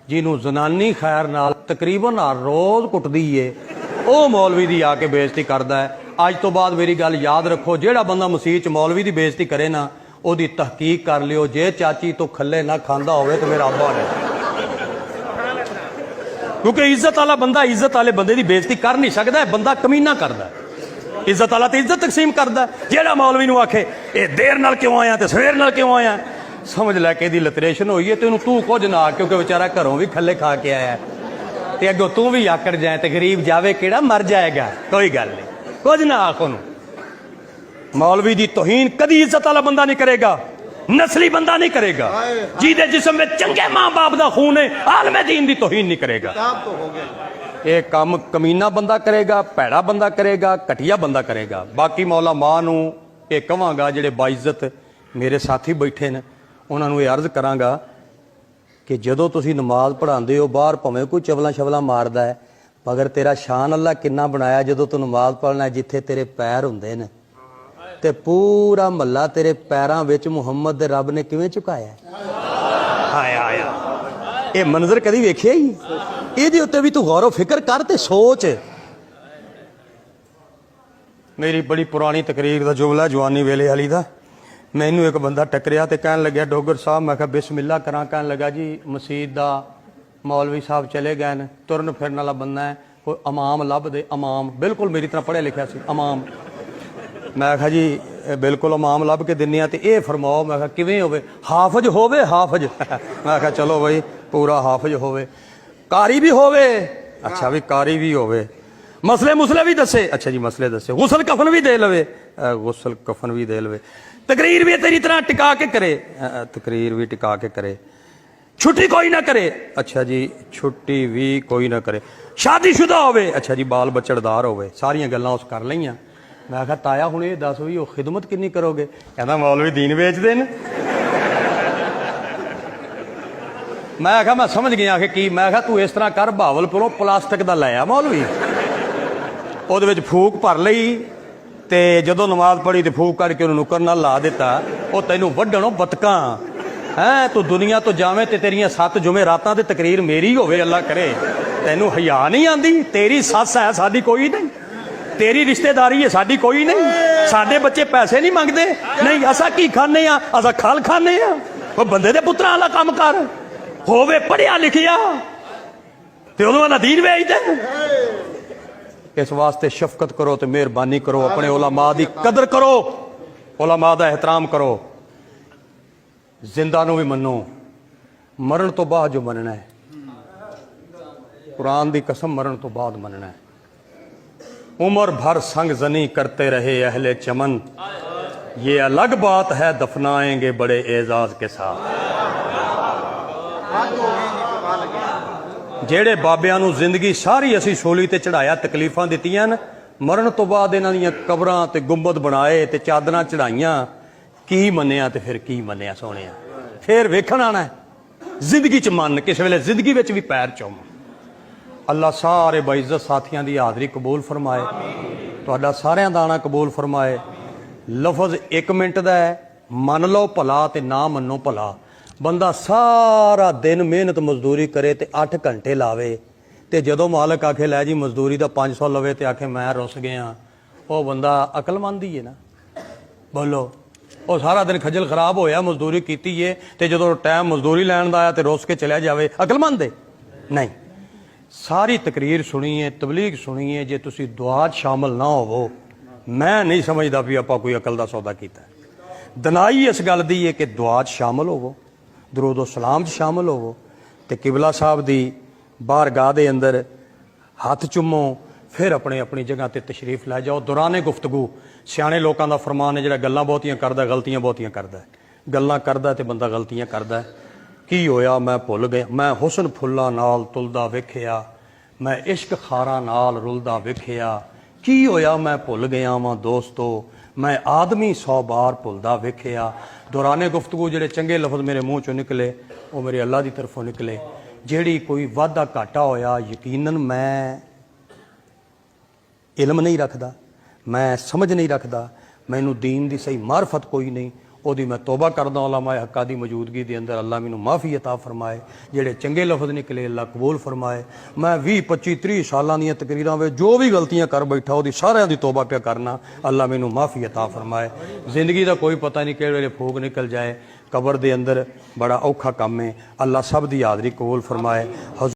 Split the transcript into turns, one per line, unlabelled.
ਜਿਹਨੂੰ ਜ਼ਨਾਨੀ ਖੈਰ ਨਾਲ ਤਕਰੀਬਨ ਹਰ ਰੋਜ਼ ਕੁੱਟਦੀ ਏ, ਉਹ ਮੌਲਵੀ ਦੀ ਆ ਕੇ ਬੇਇੱਜ਼ਤੀ ਕਰਦਾ ਹੈ। ਅੱਜ ਤੋਂ ਬਾਅਦ ਮੇਰੀ ਗੱਲ ਯਾਦ ਰੱਖੋ, ਜਿਹੜਾ ਬੰਦਾ ਮਸੀਹ 'ਚ ਮੌਲਵੀ ਦੀ ਬੇਇੱਜ਼ਤੀ ਕਰੇ ਨਾ, ਉਹਦੀ ਤਹਿਕੀਕ ਕਰ ਲਿਓ। ਜੇ ਚਾਚੀ ਤੋਂ ਖੱਲੇ ਨਾ ਖਾਂਦਾ ਹੋਵੇ ਤਾਂ ਮੇਰਾ ਅੱਬਾ ਨੇ, ਕਿਉਂਕਿ ਇੱਜ਼ਤ ਵਾਲਾ ਬੰਦਾ ਇੱਜ਼ਤ ਵਾਲੇ ਬੰਦੇ ਦੀ ਬੇਇੱਜ਼ਤੀ ਕਰ ਨਹੀਂ ਸਕਦਾ। ਬੰਦਾ ਕਮੀਨਾ ਕਰਦਾ, ਇੱਜ਼ਤ ਵਾਲਾ ਤੇ ਇੱਜ਼ਤ ਤਕਸੀਮ ਕਰਦਾ। ਜਿਹੜਾ ਮੌਲਵੀ ਨੂੰ ਆਖੇ ਇਹ ਦੇਰ ਨਾਲ ਕਿਉਂ ਆਇਆ ਤੇ ਸਵੇਰ ਨਾਲ ਕਿਉਂ ਆਇਆ, ਸਮਝ ਲੈ ਕੇ ਇਹਦੀ ਲਿਟਰੇਸ਼ਨ ਹੋਈ ਹੈ ਤੇ ਉਹਨੂੰ ਤੂੰ ਕੁਝ ਨਾ, ਕਿਉਂਕਿ ਵਿਚਾਰਾ ਘਰੋਂ ਵੀ ਖੱਲੇ ਖਾ ਕੇ ਆਇਆ ਤੇ ਅੱਗੋਂ ਤੂੰ ਵੀ ਆਕੜ ਜਾਏ ਤੇ ਗਰੀਬ ਜਾਵੇ ਕਿਹੜਾ, ਮਰ ਜਾਏਗਾ। ਕੋਈ ਗੱਲ ਨਹੀਂ, ਕੁਝ ਨਾ ਆਖ ਉਹਨੂੰ। ਮੌਲਵੀ ਦੀ ਤੋਹੀਨ ਕਦੀ ਇੱਜ਼ਤ ਵਾਲਾ ਬੰਦਾ ਨਹੀਂ ਕਰੇਗਾ, ਨਸਲੀ ਬੰਦਾ ਨਹੀਂ ਕਰੇਗਾ। ਜਿਹਦੇ ਜਿਸਮ ਵਿੱਚ ਚੰਗੇ ਮਾਂ ਬਾਪ ਦਾ ਖੂਨ ਹੈ, ਆਲਮੇ ਦੀਨ ਦੀ ਤੋਹੀਨ ਨਹੀਂ ਕਰੇਗਾ। ਇਹ ਕੰਮ ਕਮੀਨਾ ਬੰਦਾ ਕਰੇਗਾ, ਭੈੜਾ ਬੰਦਾ ਕਰੇਗਾ, ਘਟੀਆ ਬੰਦਾ ਕਰੇਗਾ। ਬਾਕੀ ਮੌਲਾ ਮਾਂ ਨੂੰ ਇਹ ਕਵਾਂਗਾ, ਜਿਹੜੇ ਬਾਇਜ਼ਤ ਮੇਰੇ ਸਾਥੀ ਬੈਠੇ ਨੇ, ਉਹਨਾਂ ਨੂੰ ਇਹ ਅਰਜ਼ ਕਰਾਂਗਾ ਕਿ ਜਦੋਂ ਤੁਸੀਂ ਨਮਾਜ਼ ਪੜ੍ਹਾਉਂਦੇ ਹੋ, ਬਾਹਰ ਭਾਵੇਂ ਕੋਈ ਚਵਲਾਂ ਸ਼ਵਲਾਂ ਮਾਰਦਾ ਹੈ, ਮਗਰ ਤੇਰਾ ਸ਼ਾਨ ਅੱਲਾ ਕਿੰਨਾ ਬਣਾਇਆ। ਜਦੋਂ ਤੂੰ ਨਮਾਜ਼ ਪੜ੍ਹਨਾ, ਜਿੱਥੇ ਤੇਰੇ ਪੈਰ ਹੁੰਦੇ ਨੇ ਤੇ ਪੂਰਾ ਮਹੱਲਾ ਤੇਰੇ ਪੈਰਾਂ ਵਿੱਚ ਮੁਹੰਮਦ ਦੇ ਰੱਬ ਨੇ ਕਿਵੇਂ ਝੁਕਾਇਆ। ਹਾਇਆ ਹਾਇਆ, ਇਹ ਮੰਜ਼ਰ ਕਦੀ ਵੇਖਿਆ ਹੀ? ਇਹਦੇ ਉੱਤੇ ਵੀ ਤੂੰ ਗੌਰ ਫਿਕਰ ਕਰ ਤੇ ਸੋਚ। ਮੇਰੀ ਬੜੀ ਪੁਰਾਣੀ ਤਕਰੀਰ ਦਾ ਜੁਮਲਾ, ਜਵਾਨੀ ਵੇਲੇ ਵਾਲੀ ਦਾ। ਮੈਨੂੰ ਇੱਕ ਬੰਦਾ ਟੱਕਰਿਆ ਤੇ ਕਹਿਣ ਲੱਗਿਆ, ਡੋਗਰ ਸਾਹਿਬ। ਮੈਂ ਕਿਹਾ ਬਿਸਮਿल्ला ਕਰਾਂ। ਕਹਿਣ ਲੱਗਾ, ਜੀ ਮਸੀਤ ਦਾ ਮੌਲਵੀ ਸਾਹਿਬ ਚਲੇ ਗਏ ਨੇ, ਤੁਰਨ ਫਿਰਨ ਵਾਲਾ ਬੰਦਾ ਹੈ, ਕੋਈ ਇਮਾਮ ਲੱਭ ਦੇ। ਇਮਾਮ ਬਿਲਕੁਲ ਮੇਰੀ ਤਰ੍ਹਾਂ ਪੜ੍ਹਿਆ ਲਿਖਿਆ ਸੀ, ਇਮਾਮ। ਮੈਂ ਕਿਹਾ ਜੀ ਬਿਲਕੁਲ ਇਮਾਮ ਲੱਭ ਕੇ ਦਿੰਦੇ ਹਾਂ, ਤੇ ਇਹ ਫਰਮਾਓ। ਮੈਂ ਕਿਹਾ ਕਿਵੇਂ ਹੋਵੇ? ਹਾਫਜ਼ ਹੋਵੇ, ਹਾਫਜ਼। ਮੈਂ ਕਿਹਾ ਚਲੋ ਬਈ, ਪੂਰਾ ਹਾਫਜ਼ ਹੋਵੇ, ਕਾਰੀ ਵੀ ਹੋਵੇ। ਅੱਛਾ ਵੀ ਕਾਰੀ ਵੀ ਹੋਵੇ, ਮਸਲੇ ਵੀ ਦੱਸੇ। ਅੱਛਾ ਜੀ ਮਸਲੇ ਦੱਸੇ, ਗੁਸਲ ਕਫਨ ਵੀ ਦੇ ਲਵੇ, ਗੁਸਲ ਕਫਨ ਵੀ ਦੇ ਲਵੇ, ਤਕਰੀਰ ਵੀ ਤੇਰੀ ਤਰ੍ਹਾਂ ਟਿਕਾ ਕੇ ਕਰੇ, ਤਕਰੀਰ ਵੀ ਟਿਕਾ ਕੇ ਕਰੇ, ਛੁੱਟੀ ਕੋਈ ਨਾ ਕਰੇ। ਅੱਛਾ ਜੀ ਛੁੱਟੀ ਵੀ ਕੋਈ ਨਾ ਕਰੇ, ਸ਼ਾਦੀशुदा ਹੋਵੇ। ਅੱਛਾ ਜੀ ਬਾਲ ਬੱਚੜਦਾਰ ਹੋਵੇ। ਸਾਰੀਆਂ ਗੱਲਾਂ ਉਸ ਕਰ ਲਈਆਂ। ਮੈਂ ਕਿਹਾ ਤਾਇਆ ਹੁਣ ਇਹ ਦੱਸ ਵੀ ਉਹ ਖਿਦਮਤ ਕਿੰਨੀ ਕਰੋਗੇ? ਕਹਿੰਦਾ ਮੌਲਵੀ ਦੀਨ ਵੇਚਦੇ ਨੇ। ਮੈਂ ਕਿਹਾ ਮੈਂ ਸਮਝ ਗਿਆ ਕਿ ਕੀ। ਮੈਂ ਕਿਹਾ ਤੂੰ ਇਸ ਤਰ੍ਹਾਂ ਕਰ, ਬਹਾਵਲਪੁਰੋਂ ਪਲਾਸਟਿਕ ਦਾ ਲੈ ਆ ਮੌਲਵੀ, ਉਹਦੇ ਵਿੱਚ ਫੂਕ ਭਰ ਲਈ, ਤੇ ਜਦੋਂ ਨਮਾਜ਼ ਪੜ੍ਹੀ ਤੇ ਫੂਕ ਕਰਕੇ ਉਹਨੂੰ ਨੁੱਕਰ ਨਾਲ ਲਾ ਦਿੱਤਾ। ਉਹ ਤੈਨੂੰ ਵੱਢਣੋਂ ਬਤਕਾਂ ਹੈਂ, ਤੂੰ ਦੁਨੀਆ ਤੋਂ ਜਾਵੇਂ ਤੇ ਤੇਰੀਆਂ 7 ਜੁਮੇ ਰਾਤਾਂ ਦੀ ਤਕਰੀਰ ਮੇਰੀ ਹੋਵੇ, ਅੱਲਾ ਕਰੇ। ਤੈਨੂੰ ਹਯਾ ਨਹੀਂ ਆਂਦੀ? ਤੇਰੀ ਸੱਸ ਹੈ, ਸਾਡੀ ਕੋਈ ਨਹੀਂ। ਤੇਰੀ ਰਿਸ਼ਤੇਦਾਰੀ ਹੈ, ਸਾਡੀ ਕੋਈ ਨਹੀਂ। ਸਾਡੇ ਬੱਚੇ ਪੈਸੇ ਨਹੀਂ ਮੰਗਦੇ, ਨਹੀਂ ਅਸਾਂ ਕੀ ਖਾਂਦੇ ਆ, ਅਸਾਂ ਖਲ ਖਾਂਦੇ ਆ। ਉਹ ਬੰਦੇ ਦੇ ਪੁੱਤਰਾਂ ਵਾਲਾ ਕੰਮ ਕਰ, ਹੋਵੇ ਪੜ੍ਹਿਆ ਲਿਖਿਆ, ਤੇ ਉਹਨੂੰ ਵਾਲਾ ਦੀਨ ਵੇਚਦੇ। ਇਸ ਵਾਸਤੇ ਸ਼ਫਕਤ ਕਰੋ ਤੇ ਮਿਹਰਬਾਨੀ ਕਰੋ, ਆਪਣੇ ਉਲਮਾ ਦੀ ਕਦਰ ਕਰੋ, ਉਲਮਾ ਦਾ ਇਹਤਰਾਮ ਕਰੋ। ਜ਼ਿੰਦਾ ਨੂੰ ਵੀ ਮੰਨੋ, ਮਰਨ ਤੋਂ ਬਾਅਦ ਜੋ ਮੰਨਣਾ ਹੈ, ਕੁਰਾਨ ਦੀ ਕਸਮ, ਮਰਨ ਤੋਂ ਬਾਅਦ ਮੰਨਣਾ ਹੈ। उम्र भर संग जनी करते रहे अहले चमन, ये अलग बात है दफनाएंगे बड़े एजाज के साथ। ਜਿਹੜੇ ਬਾਬਿਆਂ ਨੂੰ ਜ਼ਿੰਦਗੀ ਸਾਰੀ ਅਸੀਂ ਸੋਲੀ ਤੇ ਚੜਾਇਆ, ਤਕਲੀਫਾਂ ਦਿੱਤੀਆਂ ਨੇ, ਮਰਨ ਤੋਂ ਬਾਅਦ ਇਹਨਾਂ ਦੀਆਂ ਕਬਰਾਂ ਤੇ ਗੁੰਬਦ ਬਣਾਏ ਤੇ ਚਾਦਰਾਂ ਚੜਾਈਆਂ, ਕੀ ਮੰਨਿਆ ਤੇ ਫਿਰ ਕੀ ਮੰਨਿਆ ਸੋਹਣਿਆ? ਫਿਰ ਵੇਖਣ ਆਣਾ ਜ਼ਿੰਦਗੀ ਚ ਮੰਨ, ਕਿਸੇ ਵੇਲੇ ਜ਼ਿੰਦਗੀ ਵਿੱਚ ਵੀ ਪੈਰ ਚੁੰਮ। ਅੱਲਾ ਸਾਰੇ ਬਾਇਜ਼ਤ ਸਾਥੀਆਂ ਦੀ ਹਾਜ਼ਰੀ ਕਬੂਲ ਫਰਮਾਏ, ਤੁਹਾਡਾ ਸਾਰਿਆਂ ਦਾ ਆਣਾ ਕਬੂਲ ਫਰਮਾਏ। ਲਫ਼ਜ਼ 1 ਮਿੰਟ ਦਾ ਹੈ, ਮੰਨ ਲਓ ਭਲਾ ਤੇ ਨਾ ਮੰਨੋ ਭਲਾ। ਬੰਦਾ ਸਾਰਾ ਦਿਨ ਮਿਹਨਤ ਮਜ਼ਦੂਰੀ ਕਰੇ ਤੇ 8 ਘੰਟੇ ਲਾਵੇ, ਤੇ ਜਦੋਂ ਮਾਲਕ ਆਖੇ ਲੈ ਜੀ ਮਜ਼ਦੂਰੀ ਦਾ 500 ਲਵੇ ਤੇ ਆਖੇ ਮੈਂ ਰੁੱਸ ਗਿਆ, ਉਹ ਬੰਦਾ ਅਕਲਮੰਦ ਹੀ ਹੈ ਨਾ? ਬੋਲੋ। ਉਹ ਸਾਰਾ ਦਿਨ ਖੱਜਲ ਖਰਾਬ ਹੋਇਆ, ਮਜ਼ਦੂਰੀ ਕੀਤੀ ਏ, ਤੇ ਜਦੋਂ ਟਾਈਮ ਮਜ਼ਦੂਰੀ ਲੈਣ ਦਾ ਆਇਆ ਤੇ ਰੁੱਸ ਕੇ ਚਲਿਆ ਜਾਵੇ, ਅਕਲਮੰਦ ਹੈ? ਨਹੀਂ। ਸਾਰੀ ਤਕਰੀਰ ਸੁਣੀਏ, ਤਬਲੀਗ ਸੁਣੀਏ, ਜੇ ਤੁਸੀਂ ਦੁਆ 'ਚ ਸ਼ਾਮਲ ਨਾ ਹੋਵੋ, ਮੈਂ ਨਹੀਂ ਸਮਝਦਾ ਵੀ ਆਪਾਂ ਕੋਈ ਅਕਲ ਦਾ ਸੌਦਾ ਕੀਤਾ। ਦਨਾਈ ਇਸ ਗੱਲ ਦੀ ਹੈ ਕਿ ਦੁਆ 'ਚ ਸ਼ਾਮਲ ਹੋਵੋ, ਦਰੂਦ ਸਲਾਮ 'ਚ ਸ਼ਾਮਲ ਹੋਵੋ, ਤੇ ਕਿਬਲਾ ਸਾਹਿਬ ਦੀ ਬਾਰਗਾਹ ਦੇ ਅੰਦਰ ਹੱਥ ਚੁੰਮੋ, ਫਿਰ ਆਪਣੀ ਜਗ੍ਹਾ ਤੇ ਤਸ਼ਰੀਫ ਲੈ ਜਾਓ। ਦੌਰਾਨੇ ਗੁਫ਼ਤਗੂ ਸਿਆਣੇ ਲੋਕਾਂ ਦਾ ਫਰਮਾਨ ਹੈ, ਜਿਹੜਾ ਗੱਲਾਂ ਬਹੁਤੀਆਂ ਕਰਦਾ ਗਲਤੀਆਂ ਬਹੁਤੀਆਂ ਕਰਦਾ। ਗੱਲਾਂ ਕਰਦਾ ਤੇ ਬੰਦਾ ਗਲਤੀਆਂ ਕਰਦਾ। ਕੀ ਹੋਇਆ? ਮੈਂ ਭੁੱਲ ਗਿਆ। ਮੈਂ ਹੁਸਨ ਫੁੱਲਾਂ ਨਾਲ ਤੁਲਦਾ ਵੇਖਿਆ, ਮੈਂ ਇਸ਼ਕ ਖਾਰਾਂ ਨਾਲ ਰੁਲਦਾ ਵੇਖਿਆ। ਕੀ ਹੋਇਆ? ਮੈਂ ਭੁੱਲ ਗਿਆ ਵਾਂ ਦੋਸਤੋ, ਮੈਂ ਆਦਮੀ 100 ਵਾਰ ਭੁੱਲਦਾ ਵੇਖਿਆ। ਦੌਰਾਨੇ ਗੁਫ਼ਤਗੂ ਜਿਹੜੇ ਚੰਗੇ ਲਫ਼ਜ਼ ਮੇਰੇ ਮੂੰਹ ਚੋਂ ਨਿਕਲੇ, ਉਹ ਮੇਰੇ ਅੱਲਾ ਦੀ ਤਰਫੋਂ ਨਿਕਲੇ। ਜਿਹੜੀ ਕੋਈ ਵਾਧਾ ਘਾਟਾ ਹੋਇਆ, ਯਕੀਨਨ ਮੈਂ ਇਲਮ ਨਹੀਂ ਰੱਖਦਾ, ਮੈਂ ਸਮਝ ਨਹੀਂ ਰੱਖਦਾ, ਮੈਨੂੰ ਦੀਨ ਦੀ ਸਹੀ ਮਾਰਫਤ ਕੋਈ ਨਹੀਂ, ਉਹਦੀ ਮੈਂ ਤੋਬਾ ਕਰਦਾ ਉਲਾਮਾ ਹੱਕਾ ਦੀ ਮੌਜੂਦਗੀ ਦੇ ਅੰਦਰ। ਅੱਲਾ ਮੈਨੂੰ ਮਾਫੀ ਅਤਾ ਫਰਮਾਏ, ਜਿਹੜੇ ਚੰਗੇ ਲਫ਼ਜ਼ ਨਿਕਲੇ ਅੱਲਾ ਕਬੂਲ ਫਰਮਾਏ। ਮੈਂ 20 25 30 ਸਾਲਾਂ ਦੀਆਂ ਤਕਰੀਰਾਂ ਵਿੱਚ ਜੋ ਵੀ ਗਲਤੀਆਂ ਕਰ ਬੈਠਾ ਉਹਦੀ ਸਾਰਿਆਂ ਦੀ ਤੋਬਾ ਪਿਆ ਕਰਨਾ। ਅੱਲਾ ਮੈਨੂੰ ਮਾਫੀ ਅਤਾ ਫਰਮਾਏ। ਜ਼ਿੰਦਗੀ ਦਾ ਕੋਈ ਪਤਾ ਨਹੀਂ ਕਿਹੜੇ ਵੇਲੇ ਫੂਕ ਨਿਕਲ ਜਾਏ। ਕਬਰ ਦੇ ਅੰਦਰ ਬੜਾ ਔਖਾ ਕੰਮ ਹੈ। ਅੱਲਾ ਸਭ ਦੀ ਹਾਜ਼ਰੀ ਕਬੂਲ ਫਰਮਾਏ।